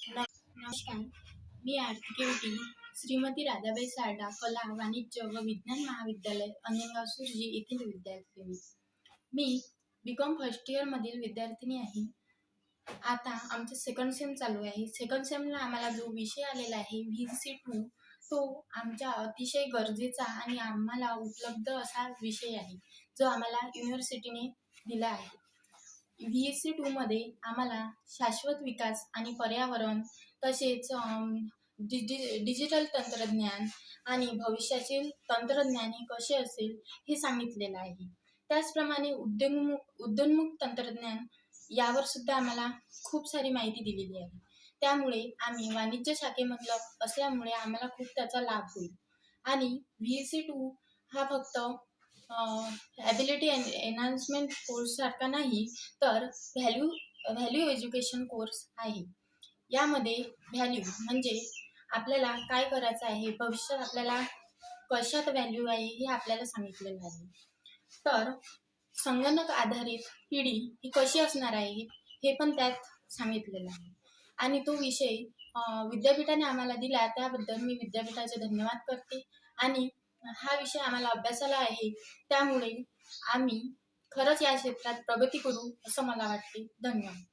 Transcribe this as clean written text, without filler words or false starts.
नमस्कार. मी आरती केवटी, श्रीमती राधाबाई सारडा कला, वाणिज्य व विज्ञान महाविद्यालय, अंजनगाव सुर्जी येथील विद्यार्थिनी. मी बी.कॉम फर्स्ट इयरमधील विद्यार्थिनी आहे. आता आमचं सेकंड सेम चालू आहे. सेकंड सेमला आम्हाला जो विषय आलेला आहे VC2, तो आमच्या अतिशय गरजेचा आणि आम्हाला उपलब्ध असा विषय आहे, जो आम्हाला युनिव्हर्सिटीने दिला आहे. VC2 मध्ये आम्हाला शाश्वत विकास आणि पर्यावरण, तसेच डिजिटल तंत्रज्ञान आणि भविष्यातील तंत्रज्ञान हे कसे असेल हे सांगितलेलं आहे. त्याचप्रमाणे उदयोन्मुख तंत्रज्ञान यावर सुद्धा आम्हाला खूप सारी माहिती दिलेली आहे. त्यामुळे आम्ही वाणिज्य शाखेमधलं असल्यामुळे आम्हाला खूप त्याचा लाभ होईल. आणि VC2 हा फक्त ॲबिलिटी एनहान्समेंट कोर्ससारखा नाही, तर व्हॅल्यू एज्युकेशन कोर्स आहे. यामध्ये व्हॅल्यू म्हणजे आपल्याला काय करायचं आहे, भविष्यात आपल्याला कशात व्हॅल्यू आहे हे आपल्याला सांगितलेलं आहे. तर संगणक आधारित पिढी ही कशी असणार आहे हे पण त्यात सांगितलेलं आहे. आणि तो विषय विद्यापीठाने आम्हाला दिला, त्याबद्दल मी विद्यापीठाचे धन्यवाद करते. आणि हा विषय आम्हाला अभ्यासाला आहे, त्यामुळे आम्ही खरंच या क्षेत्रात प्रगती करू असं मला वाटते. धन्यवाद.